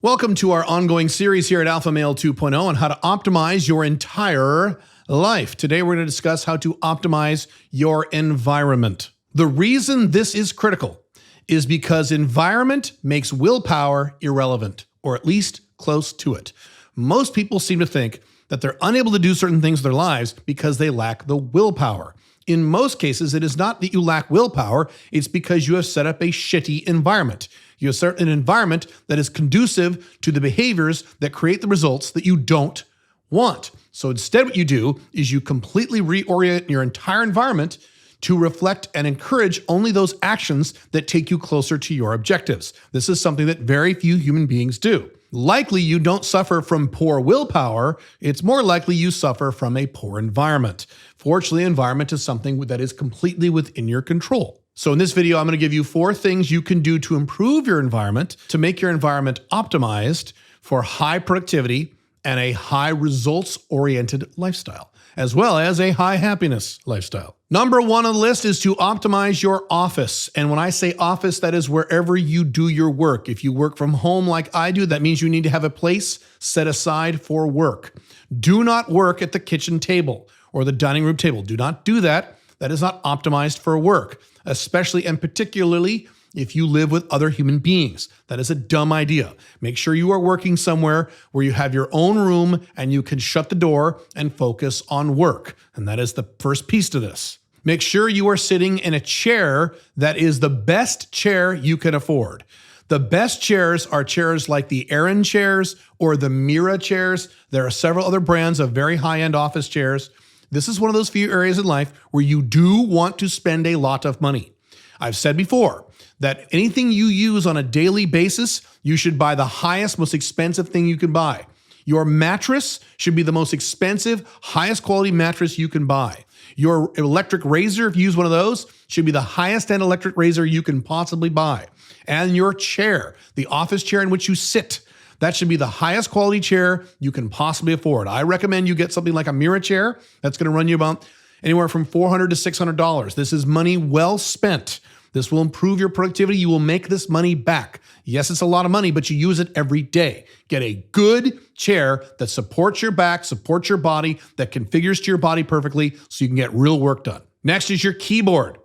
Welcome to our ongoing series here at Alpha Male 2.0 on how to optimize your entire life. Today, we're going to discuss how to optimize your environment. The reason this is critical is because environment makes willpower irrelevant, or at least close to it. Most people seem to think that they're unable to do certain things in their lives because they lack the willpower. In most cases, it is not that you lack willpower, it's because you have set up a shitty environment. You have set an environment that is conducive to the behaviors that create the results that you don't want. So instead, what you do is you completely reorient your entire environment to reflect and encourage only those actions that take you closer to your objectives. This is something that very few human beings do. Likely you don't suffer from poor willpower, it's more likely you suffer from a poor environment. Fortunately, environment is something that is completely within your control. So in this video, I'm going to give you 4 things you can do to improve your environment, to make your environment optimized for high productivity and a high results-oriented lifestyle, as well as a high happiness lifestyle. Number 1 on the list is to optimize your office. And when I say office, that is wherever you do your work. If you work from home like I do, that means you need to have a place set aside for work. Do not work at the kitchen table or the dining room table. Do not do that. That is not optimized for work, especially and particularly if you live with other human beings. That is a dumb idea. Make sure you are working somewhere where you have your own room and you can shut the door and focus on work. And that is the first piece to this. Make sure you are sitting in a chair that is the best chair you can afford. The best chairs are chairs like the Aran chairs or the Mira chairs. There are several other brands of very high-end office chairs. This is one of those few areas in life where you do want to spend a lot of money. I've said before that anything you use on a daily basis, you should buy the highest, most expensive thing you can buy. Your mattress should be the most expensive, highest quality mattress you can buy. Your electric razor, if you use one of those, should be the highest end electric razor you can possibly buy. And your chair, the office chair in which you sit, that should be the highest quality chair you can possibly afford. I recommend you get something like a Mira chair. That's going to run you about anywhere from $400 to $600. This is money well spent. This will improve your productivity. You will make this money back. Yes, it's a lot of money, but you use it every day. Get a good chair that supports your back, supports your body, that configures to your body perfectly so you can get real work done. Next is your keyboard.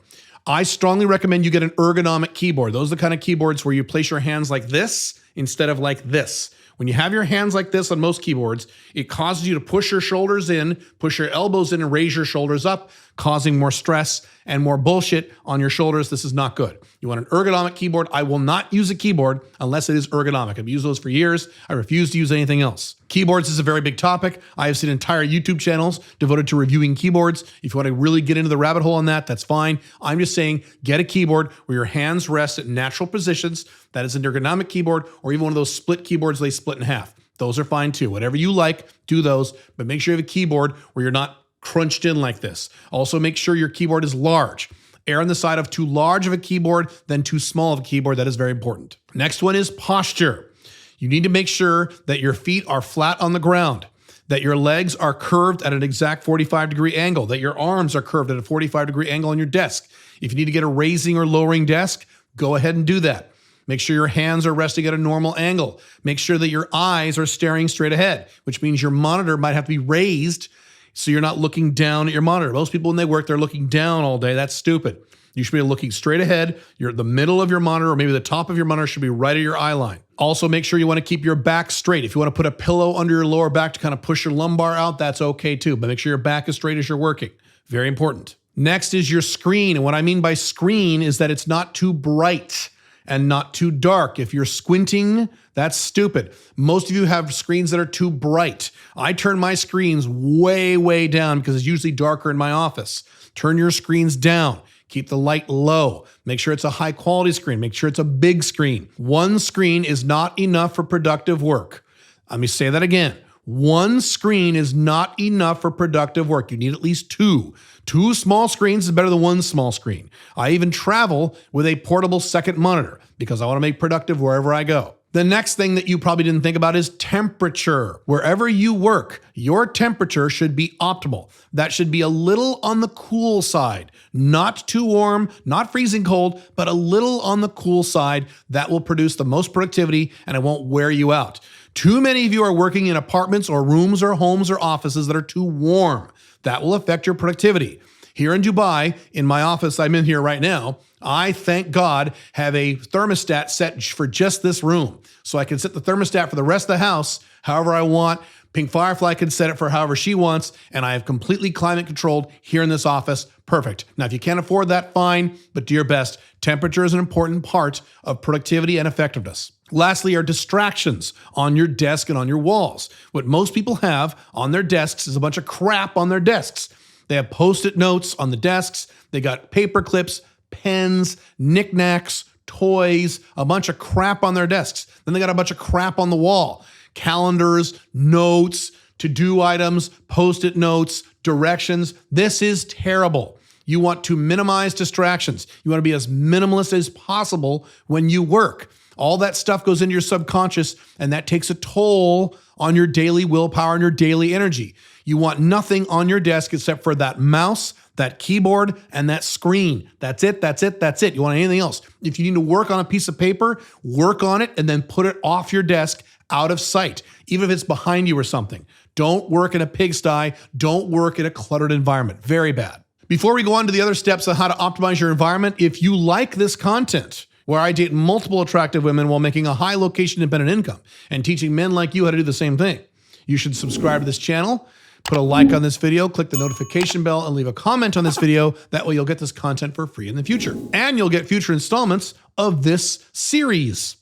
I strongly recommend you get an ergonomic keyboard. Those are the kind of keyboards where you place your hands like this instead of like this. When you have your hands like this on most keyboards, it causes you to push your shoulders in, push your elbows in, and raise your shoulders up, causing more stress and more bullshit on your shoulders. This is not good. You want an ergonomic keyboard. I will not use a keyboard unless it is ergonomic. I've used those for years. I refuse to use anything else. Keyboards is a very big topic. I have seen entire YouTube channels devoted to reviewing keyboards. If you want to really get into the rabbit hole on that, that's fine. I'm just saying get a keyboard where your hands rest at natural positions. That is an ergonomic keyboard, or even one of those split keyboards they split in half. Those are fine too. Whatever you like, do those, but make sure you have a keyboard where you're not crunched in like this. Also, make sure your keyboard is large. Err on the side of too large of a keyboard than too small of a keyboard. That is very important. Next one is posture. You need to make sure that your feet are flat on the ground, that your legs are curved at an exact 45-degree angle, that your arms are curved at a 45-degree angle on your desk. If you need to get a raising or lowering desk, go ahead and do that. Make sure your hands are resting at a normal angle. Make sure that your eyes are staring straight ahead, which means your monitor might have to be raised so you're not looking down at your monitor. Most people, when they work, they're looking down all day. That's stupid. You should be looking straight ahead. The middle of your monitor, or maybe the top of your monitor, should be right at your eye line. Also, make sure you want to keep your back straight. If you want to put a pillow under your lower back to kind of push your lumbar out, that's okay too. But make sure your back is straight as you're working. Very important. Next is your screen. And what I mean by screen is that it's not too bright and not too dark. If you're squinting, that's stupid. Most of you have screens that are too bright. I turn my screens way, way down because it's usually darker in my office. Turn your screens down. Keep the light low. Make sure it's a high quality screen. Make sure it's a big screen. One screen is not enough for productive work. Let me say that again. One screen is not enough for productive work. You need at least 2. 2 small screens is better than 1 small screen. I even travel with a portable second monitor because I want to make productive wherever I go. The next thing that you probably didn't think about is temperature. Wherever you work, your temperature should be optimal. That should be a little on the cool side, Not too warm, not freezing cold, but a little on the cool side. That will produce the most productivity and it won't wear you out. Too many of you are working in apartments or rooms or homes or offices that are too warm. That will affect your productivity. Here in Dubai, in my office I'm in here right now, I, thank God, have a thermostat set for just this room. So I can set the thermostat for the rest of the house however I want. Pink Firefly can set it for however she wants, and I have completely climate controlled here in this office. Perfect. Now, if you can't afford that, fine, but do your best. Temperature is an important part of productivity and effectiveness. Lastly are distractions on your desk and on your walls. What most people have on their desks is a bunch of crap on their desks. They have Post-it notes on the desks. They got paper clips, pens, knickknacks, toys, a bunch of crap on their desks. Then they got a bunch of crap on the wall. Calendars, notes, to-do items, Post-it notes, directions. This is terrible. You want to minimize distractions. You want to be as minimalist as possible when you work. All that stuff goes into your subconscious, and that takes a toll on your daily willpower and your daily energy. You want nothing on your desk except for that mouse, that keyboard, and that screen. That's it, that's it, that's it. You want anything else. If you need to work on a piece of paper, work on it and then put it off your desk out of sight, even if it's behind you or something. Don't work in a pigsty. Don't work in a cluttered environment. Very bad. Before we go on to the other steps on how to optimize your environment, if you like this content, where I date multiple attractive women while making a high location dependent income and teaching men like you how to do the same thing, you should subscribe to this channel, put a like on this video, click the notification bell, and leave a comment on this video. That way you'll get this content for free in the future. And you'll get future installments of this series,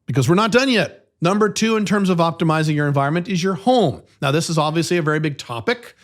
because we're not done yet. Number 2, in terms of optimizing your environment, is your home. Now, this is obviously a very big topic.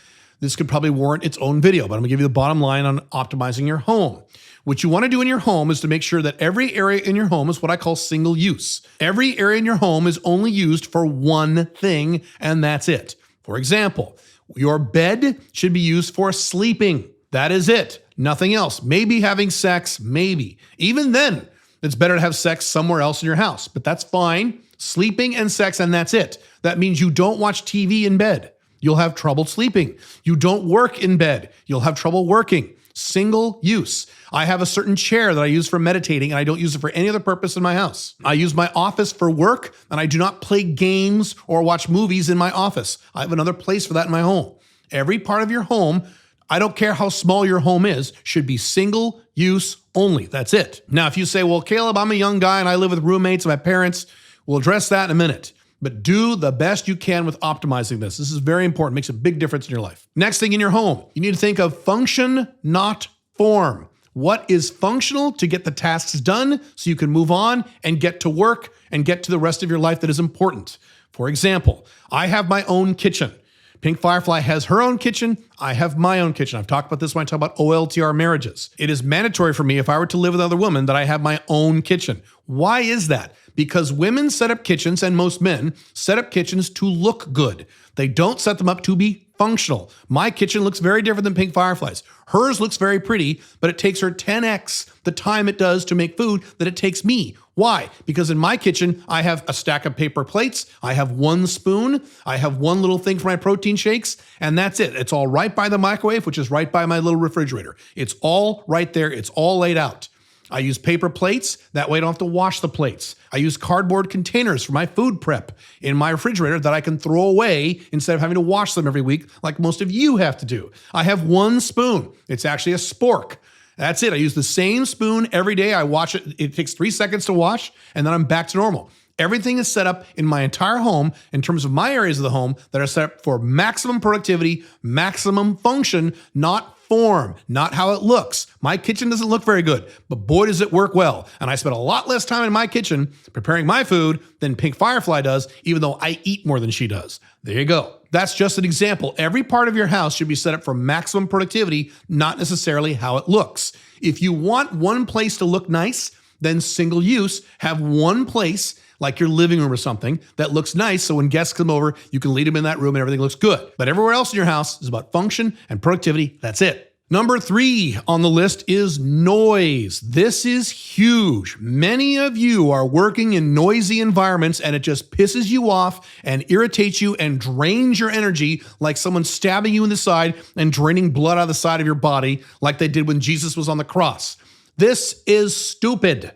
This could probably warrant its own video, but I'm gonna give you the bottom line on optimizing your home. What you wanna do in your home is to make sure that every area in your home is what I call single use. Every area in your home is only used for one thing, and that's it. For example, your bed should be used for sleeping. That is it, nothing else. Maybe having sex, maybe. Even then, it's better to have sex somewhere else in your house, but that's fine. Sleeping and sex, and that's it. That means you don't watch TV in bed. You'll have trouble sleeping. You don't work in bed. You'll have trouble working. Single use. I have a certain chair that I use for meditating, and I don't use it for any other purpose in my house. I use my office for work, and I do not play games or watch movies in my office. I have another place for that in my home. Every part of your home, I don't care how small your home is, should be single use only. That's it. Now, if you say, well, Caleb, I'm a young guy and I live with roommates and my parents, we'll address that in a minute. But do the best you can with optimizing this. This is very important. It makes a big difference in your life. Next thing in your home, you need to think of function, not form. What is functional to get the tasks done so you can move on and get to work and get to the rest of your life that is important? For example, I have my own kitchen. Pink Firefly has her own kitchen. I have my own kitchen. I've talked about this when I talk about OLTR marriages. It is mandatory for me, if I were to live with another woman, that I have my own kitchen. Why is that? Because women set up kitchens, and most men set up kitchens to look good. They don't set them up to be functional. My kitchen looks very different than Pink Firefly's. Hers looks very pretty, but it takes her 10x the time it does to make food that it takes me. Why? Because in my kitchen, I have a stack of paper plates, I have one spoon, I have one little thing for my protein shakes, and that's it. It's all right by the microwave, which is right by my little refrigerator. It's all right there. It's all laid out. I use paper plates. That way I don't have to wash the plates. I use cardboard containers for my food prep in my refrigerator that I can throw away instead of having to wash them every week like most of you have to do. I have one spoon. It's actually a spork. That's it. I use the same spoon every day. I wash it. It takes 3 seconds to wash, and then I'm back to normal. Everything is set up in my entire home in terms of my areas of the home that are set up for maximum productivity, maximum function, not form, not how it looks. My kitchen doesn't look very good, but boy, does it work well. And I spend a lot less time in my kitchen preparing my food than Pink Firefly does, even though I eat more than she does. There you go. That's just an example. Every part of your house should be set up for maximum productivity, not necessarily how it looks. If you want one place to look nice, then single use, have one place like your living room or something that looks nice, so when guests come over, you can lead them in that room and everything looks good. But everywhere else in your house is about function and productivity. That's it. Number 3 on the list is noise. This is huge. Many of you are working in noisy environments and it just pisses you off and irritates you and drains your energy like someone stabbing you in the side and draining blood out of the side of your body like they did when Jesus was on the cross. This is stupid.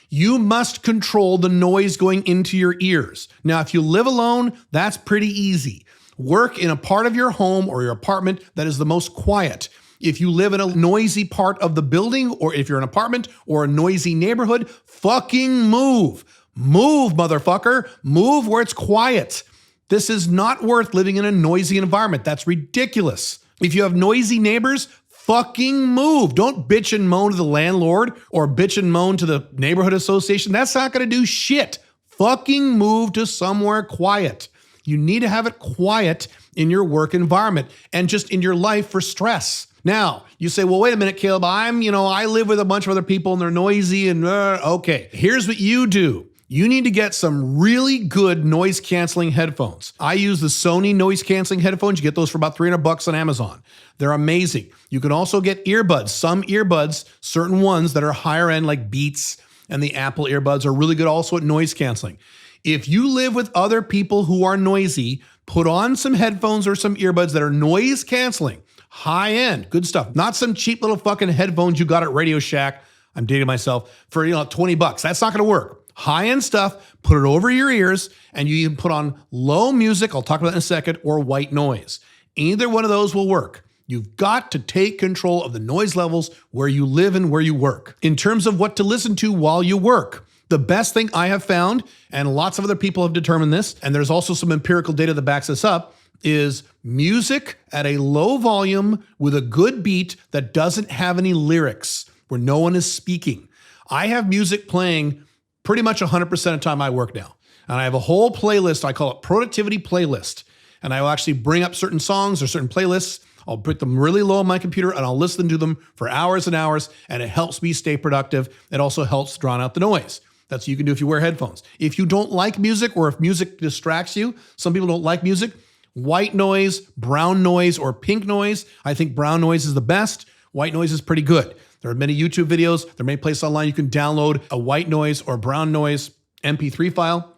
You must control the noise going into your ears. Now, if you live alone, that's pretty easy. Work in a part of your home or your apartment that is the most quiet. If you live in a noisy part of the building, or if you're an apartment or a noisy neighborhood, fucking move. Move, motherfucker. Move where it's quiet. This is not worth living in a noisy environment. That's ridiculous. If you have noisy neighbors, fucking move. Don't bitch and moan to the landlord or bitch and moan to the neighborhood association. That's not going to do shit. Fucking move to somewhere quiet. You need to have it quiet in your work environment and just in your life for stress. Now, you say, well, wait a minute, Caleb, I live with a bunch of other people and they're noisy and okay. Here's what you do. You need to get some really good noise canceling headphones. I use the Sony noise canceling headphones. You get those for about $300 on Amazon. They're amazing. You can also get earbuds. Some earbuds, certain ones that are higher end like Beats and the Apple earbuds are really good also at noise canceling. If you live with other people who are noisy, put on some headphones or some earbuds that are noise canceling. High end, good stuff. Not some cheap little fucking headphones you got at Radio Shack. I'm dating myself for $20. That's not going to work. High end stuff, put it over your ears, and you even put on low music. I'll talk about that in a second, or white noise. Either one of those will work. You've got to take control of the noise levels where you live and where you work. In terms of what to listen to while you work, the best thing I have found, and lots of other people have determined this, and there's also some empirical data that backs this up, is music at a low volume with a good beat that doesn't have any lyrics, where no one is speaking. I have music playing pretty much 100% of the time I work now. And I have a whole playlist, I call it productivity playlist. And I will actually bring up certain songs or certain playlists. I'll put them really low on my computer and I'll listen to them for hours and hours, and it helps me stay productive. It also helps drown out the noise. That's what you can do if you wear headphones. If you don't like music, or if music distracts you, some people don't like music, white noise, brown noise, or pink noise. I think brown noise is the best. White noise is pretty good. There are many YouTube videos. There are many places online you can download a white noise or brown noise MP3 file.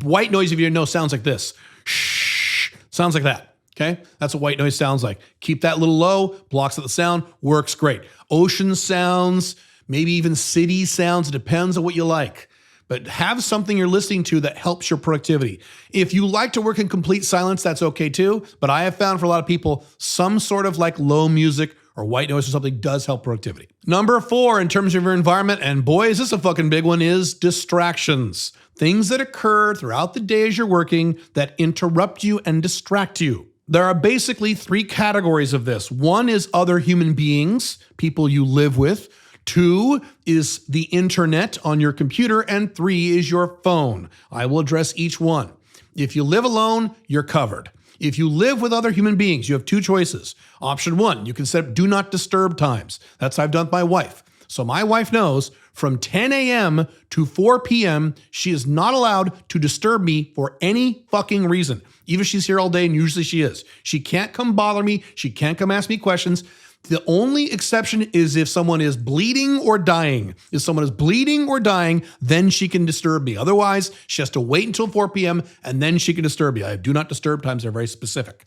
White noise, if you didn't know, sounds like this. Shh, sounds like that. Okay? That's what white noise sounds like. Keep that a little low, blocks out the sound, works great. Ocean sounds, maybe even city sounds, it depends on what you like. But have something you're listening to that helps your productivity. If you like to work in complete silence, that's okay too. But I have found for a lot of people, some sort of like low music or white noise or something does help productivity. Number 4, in terms of your environment, and boy, is this a fucking big one, is distractions. Things that occur throughout the day as you're working that interrupt you and distract you. There are basically 3 categories of this. 1 is other human beings, people you live with. 2 is the internet on your computer, and 3 is your phone. I will address each one. If you live alone, you're covered. If you live with other human beings, you have 2 choices. Option 1, you can set up do not disturb times. That's what I've done with my wife. So my wife knows from 10 a.m. to 4 p.m., she is not allowed to disturb me for any fucking reason. Even if she's here all day, and usually she is. She can't come bother me. She can't come ask me questions. The only exception is if someone is bleeding or dying. If someone is bleeding or dying, then she can disturb me. Otherwise, she has to wait until 4 p.m. and then she can disturb me. I have do not disturb times. They're very specific.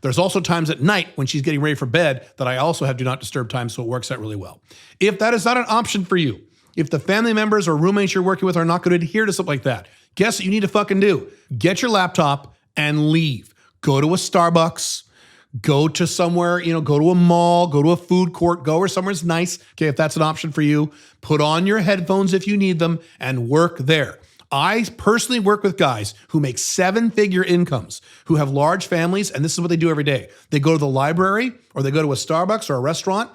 There's also times at night when she's getting ready for bed that I also have do not disturb times, so it works out really well. If that is not an option for you, if the family members or roommates you're working with are not going to adhere to something like that, guess what you need to fucking do? Get your laptop and leave. Go to a Starbucks. Go to somewhere, go to a mall, go to a food court, go where somewhere's nice. Okay, if that's an option for you, put on your headphones if you need them and work there. I personally work with guys who make 7-figure incomes, who have large families, and this is what they do every day. They go to the library or they go to a Starbucks or a restaurant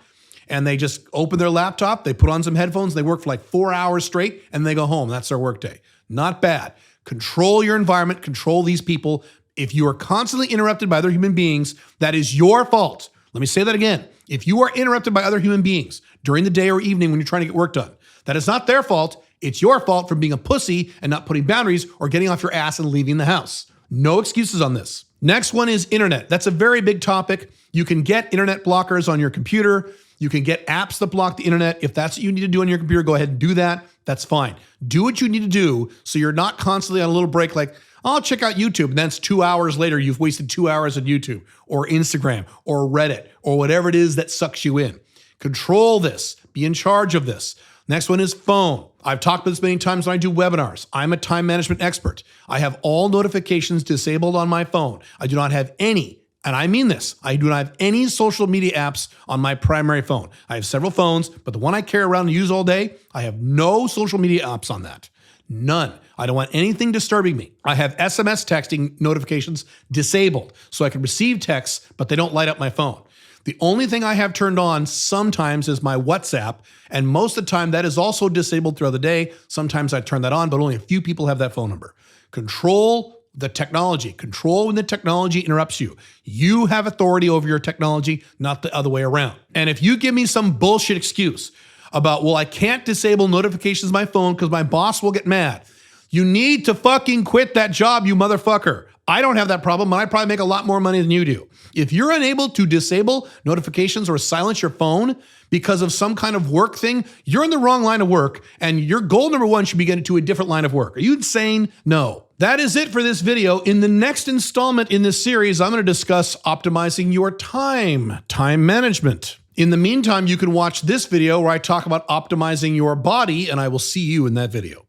and they just open their laptop, they put on some headphones, they work for like 4 hours straight and they go home. That's their workday. Not bad. Control your environment, control these people. If you are constantly interrupted by other human beings, that is your fault. Let me say that again. If you are interrupted by other human beings during the day or evening when you're trying to get work done, that is not their fault. It's your fault for being a pussy and not putting boundaries or getting off your ass and leaving the house. No excuses on this. Next one is internet. That's a very big topic. You can get internet blockers on your computer. You can get apps that block the internet. If that's what you need to do on your computer, go ahead and do that. That's fine. Do what you need to do so you're not constantly on a little break like, I'll check out YouTube. And then it's 2 hours later, you've wasted 2 hours on YouTube or Instagram or Reddit or whatever it is that sucks you in. Control this. Be in charge of this. Next one is phone. I've talked about this many times when I do webinars. I'm a time management expert. I have all notifications disabled on my phone. I do not have any, and I mean this, I do not have any social media apps on my primary phone. I have several phones, but the one I carry around and use all day, I have no social media apps on that. None. I don't want anything disturbing me. I have SMS texting notifications disabled so I can receive texts, but they don't light up my phone. The only thing I have turned on sometimes is my WhatsApp, and most of the time that is also disabled throughout the day. Sometimes I turn that on, but only a few people have that phone number. Control the technology. Control when the technology interrupts you. You have authority over your technology, not the other way around. And if you give me some bullshit excuse about, well, I can't disable notifications on my phone because my boss will get mad, you need to fucking quit that job, you motherfucker. I don't have that problem, and I probably make a lot more money than you do. If you're unable to disable notifications or silence your phone because of some kind of work thing, you're in the wrong line of work, and your goal number one should be getting to a different line of work. Are you insane? No. That is it for this video. In the next installment in this series, I'm going to discuss optimizing your time management. In the meantime, you can watch this video where I talk about optimizing your body, and I will see you in that video.